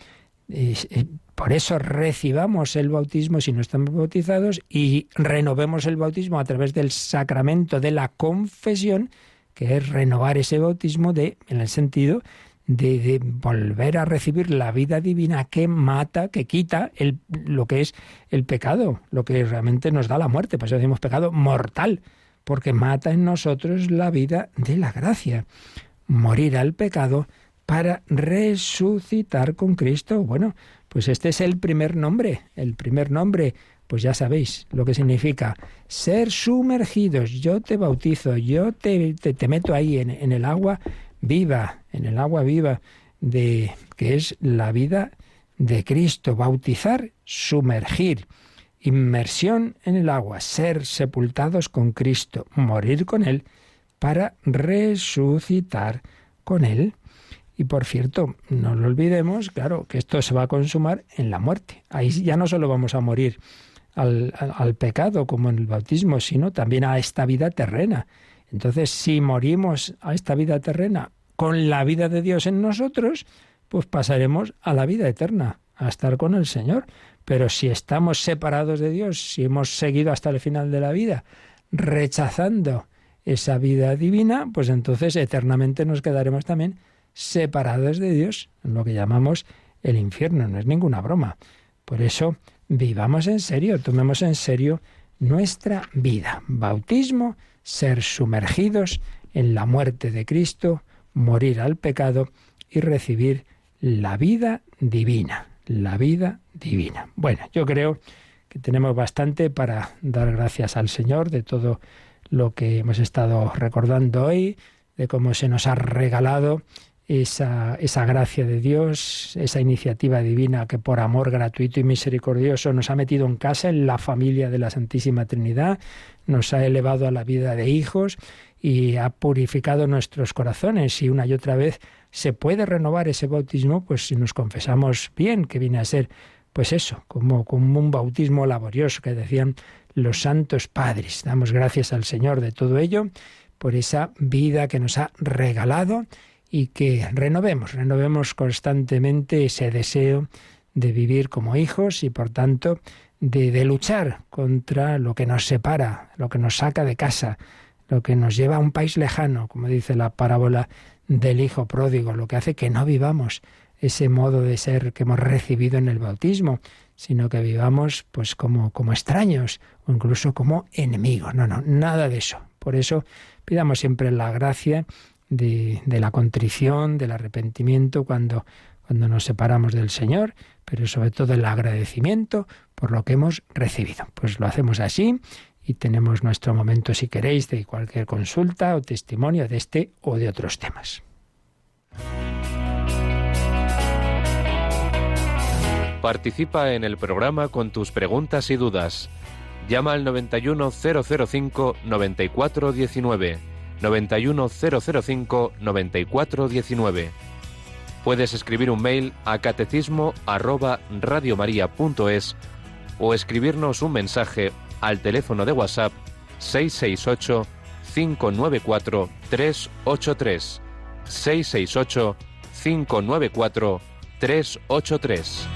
Por eso recibamos el bautismo si no estamos bautizados y renovemos el bautismo a través del sacramento de la confesión, que es renovar ese bautismo en el sentido de volver a recibir la vida divina que mata, que quita lo que es el pecado, lo que realmente nos da la muerte. Por eso decimos pecado mortal, porque mata en nosotros la vida de la gracia. Morir al pecado para resucitar con Cristo. Bueno, pues este es el primer nombre. El primer nombre, pues ya sabéis lo que significa ser sumergidos. Yo te bautizo, yo te meto ahí en el agua, viva, en el agua viva, de que es la vida de Cristo. Bautizar, sumergir. Inmersión en el agua, ser sepultados con Cristo, morir con Él para resucitar con Él. Y por cierto, no lo olvidemos, claro, que esto se va a consumar en la muerte. Ahí ya no solo vamos a morir al pecado como en el bautismo, sino también a esta vida terrena. Entonces, si morimos a esta vida terrena con la vida de Dios en nosotros, pues pasaremos a la vida eterna, a estar con el Señor. Pero si estamos separados de Dios, si hemos seguido hasta el final de la vida, rechazando esa vida divina, pues entonces eternamente nos quedaremos también separados de Dios, en lo que llamamos el infierno. No es ninguna broma. Por eso, vivamos en serio, tomemos en serio nuestra vida. Bautismo, ser sumergidos en la muerte de Cristo, morir al pecado y recibir la vida divina. La vida divina. Bueno, yo creo que tenemos bastante para dar gracias al Señor de todo lo que hemos estado recordando hoy, de cómo se nos ha regalado esa gracia de Dios, esa iniciativa divina que por amor gratuito y misericordioso nos ha metido en casa, en la familia de la Santísima Trinidad, nos ha elevado a la vida de hijos y ha purificado nuestros corazones. Y una y otra vez se puede renovar ese bautismo, pues si nos confesamos bien, que viene a ser, pues eso, como un bautismo laborioso que decían los santos padres. Damos gracias al Señor de todo ello, por esa vida que nos ha regalado, y que renovemos constantemente ese deseo de vivir como hijos y por tanto de luchar contra lo que nos separa, lo que nos saca de casa, lo que nos lleva a un país lejano, como dice la parábola del hijo pródigo, lo que hace que no vivamos ese modo de ser que hemos recibido en el bautismo, sino que vivamos pues como extraños o incluso como enemigos. No, nada de eso. Por eso pidamos siempre la gracia de la contrición, del arrepentimiento cuando nos separamos del Señor, pero sobre todo el agradecimiento por lo que hemos recibido. Pues lo hacemos así y tenemos nuestro momento, si queréis, de cualquier consulta o testimonio de este o de otros temas. Participa en el programa con tus preguntas y dudas. Llama al 91005-9419. 91005-9419. Puedes escribir un mail a catecismo@radiomaria.es o escribirnos un mensaje al teléfono de WhatsApp 668 594 383. 668 594 383.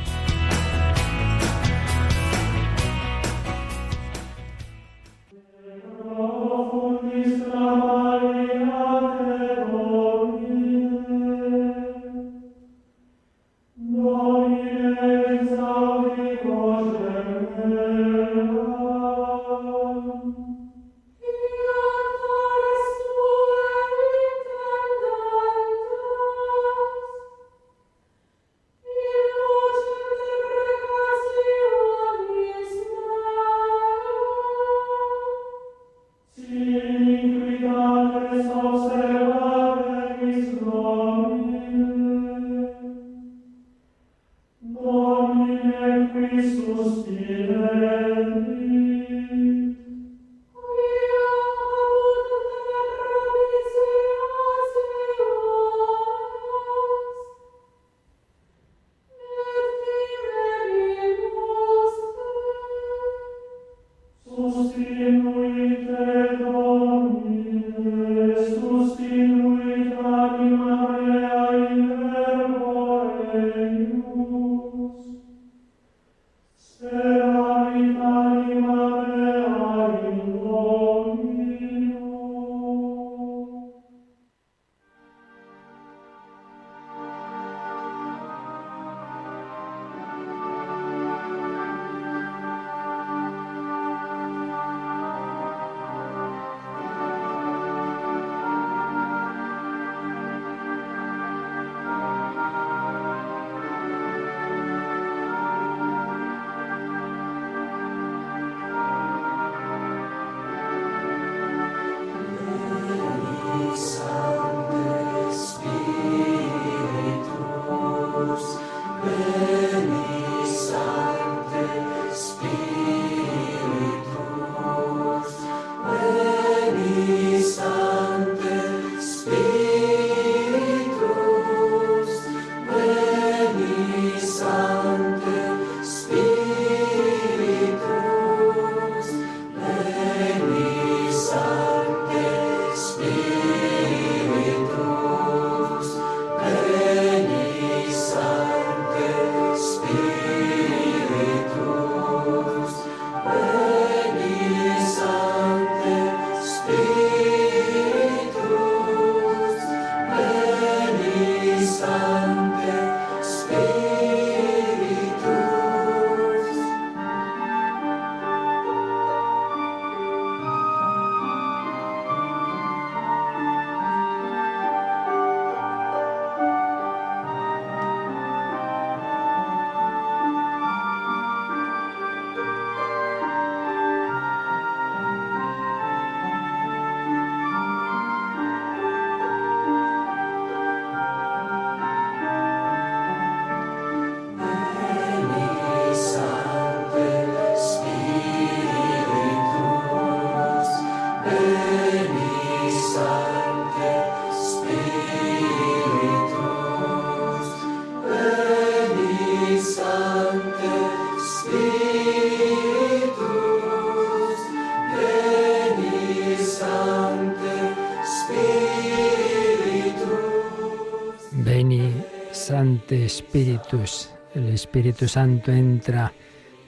Sancte Spiritus. El Espíritu Santo entra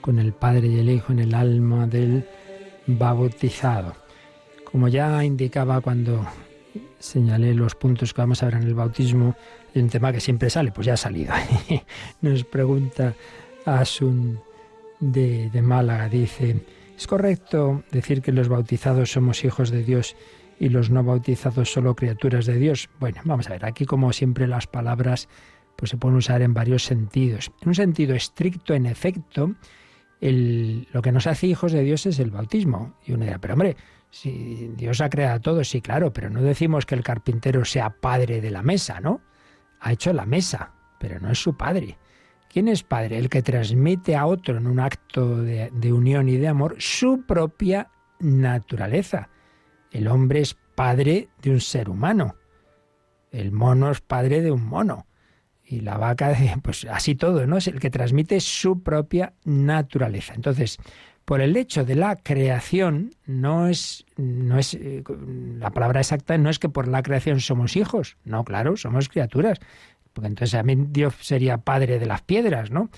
con el Padre y el Hijo en el alma del bautizado. Como ya indicaba cuando señalé los puntos que vamos a ver en el bautismo, es un tema que siempre sale, pues ya ha salido. Nos pregunta Asun de Málaga, dice: ¿es correcto decir que los bautizados somos hijos de Dios y los no bautizados solo criaturas de Dios? Bueno, vamos a ver, aquí como siempre las palabras pues se pueden usar en varios sentidos. En un sentido estricto, en efecto, lo que nos hace hijos de Dios es el bautismo. Y uno dirá, pero hombre, si Dios ha creado a todos, sí, claro, pero no decimos que el carpintero sea padre de la mesa, ¿no? Ha hecho la mesa, pero no es su padre. ¿Quién es padre? El que transmite a otro en un acto de unión y de amor su propia naturaleza. El hombre es padre de un ser humano. El mono es padre de un mono. Y la vaca, pues así todo, ¿no? Es el que transmite su propia naturaleza. Entonces, por el hecho de la creación, no es la palabra exacta no es que por la creación somos hijos. No, claro, somos criaturas. Porque entonces también Dios sería padre de las piedras, ¿no?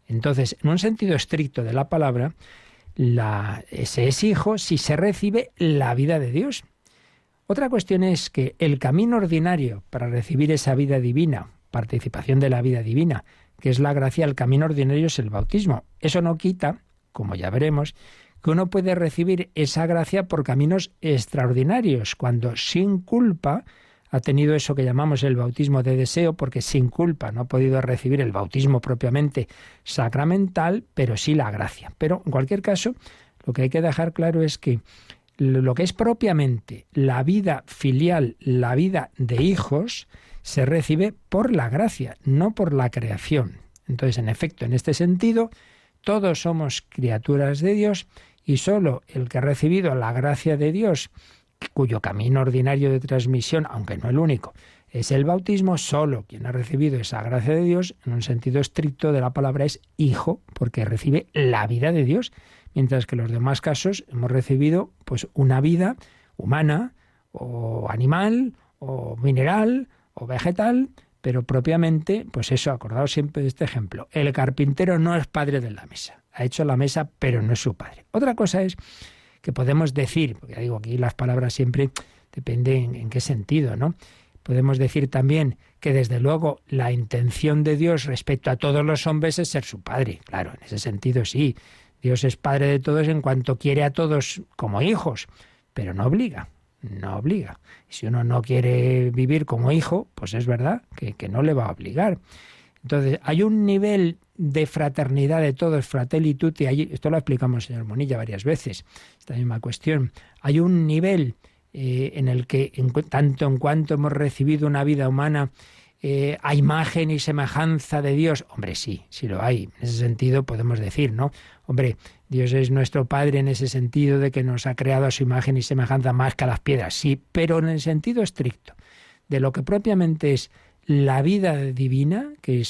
Entonces, en un sentido estricto de la palabra, se es hijo si se recibe la vida de Dios. Otra cuestión es que el camino ordinario para recibir esa vida divina, participación de la vida divina, que es la gracia, el camino ordinario es el bautismo. Eso no quita, como ya veremos, que uno puede recibir esa gracia por caminos extraordinarios, cuando sin culpa ha tenido eso que llamamos el bautismo de deseo, porque sin culpa no ha podido recibir el bautismo propiamente sacramental, pero sí la gracia. Pero en cualquier caso, lo que hay que dejar claro es que lo que es propiamente la vida filial, la vida de hijos, se recibe por la gracia, no por la creación. Entonces, en efecto, en este sentido, todos somos criaturas de Dios y solo el que ha recibido la gracia de Dios, cuyo camino ordinario de transmisión, aunque no el único, es el bautismo, solo quien ha recibido esa gracia de Dios, en un sentido estricto de la palabra, es hijo, porque recibe la vida de Dios, mientras que en los demás casos hemos recibido pues una vida humana, o animal, o mineral, o vegetal, pero propiamente, pues eso, acordaos siempre de este ejemplo. El carpintero no es padre de la mesa. Ha hecho la mesa, pero no es su padre. Otra cosa es que podemos decir, porque ya digo, aquí las palabras siempre dependen en qué sentido, ¿no? Podemos decir también que desde luego la intención de Dios respecto a todos los hombres es ser su padre. Claro, en ese sentido sí. Dios es padre de todos en cuanto quiere a todos como hijos, pero no obliga. No obliga. Y si uno no quiere vivir como hijo, pues es verdad que no le va a obligar. Entonces, hay un nivel de fraternidad de todos, fratelli tutti, esto lo explicamos, señor Monilla, varias veces, esta misma cuestión. Hay un nivel en el que, tanto en cuanto hemos recibido una vida humana a imagen y semejanza de Dios, hombre, sí lo hay. En ese sentido podemos decir, ¿no? Hombre, Dios es nuestro Padre en ese sentido de que nos ha creado a su imagen y semejanza más que a las piedras, sí, pero en el sentido estricto de lo que propiamente es la vida divina, que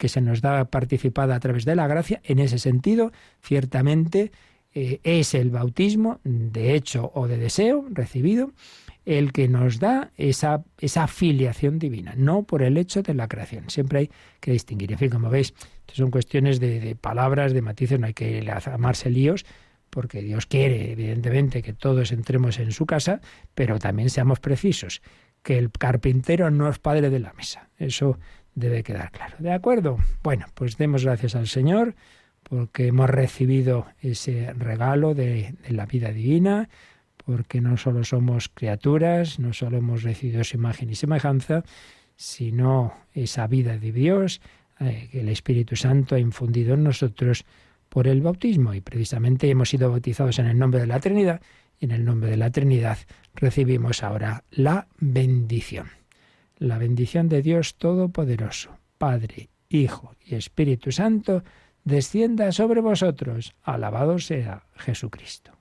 se nos da participada a través de la gracia, en ese sentido, ciertamente es el bautismo, de hecho o de deseo recibido, el que nos da esa filiación divina, no por el hecho de la creación. Siempre hay que distinguir. En fin, como veis, son cuestiones de palabras, de matices, no hay que amarse líos, porque Dios quiere, evidentemente, que todos entremos en su casa, pero también seamos precisos, que el carpintero no es padre de la mesa. Eso debe quedar claro. ¿De acuerdo? Bueno, pues demos gracias al Señor porque hemos recibido ese regalo de la vida divina, porque no solo somos criaturas, no solo hemos recibido su imagen y semejanza, sino esa vida de Dios que el Espíritu Santo ha infundido en nosotros por el bautismo. Y precisamente hemos sido bautizados en el nombre de la Trinidad, y en el nombre de la Trinidad recibimos ahora la bendición. La bendición de Dios Todopoderoso, Padre, Hijo y Espíritu Santo, descienda sobre vosotros. Alabado sea Jesucristo.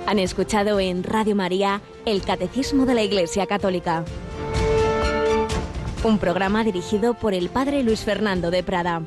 Han escuchado en Radio María el Catecismo de la Iglesia Católica, Un programa dirigido por el padre Luis Fernando de Prada.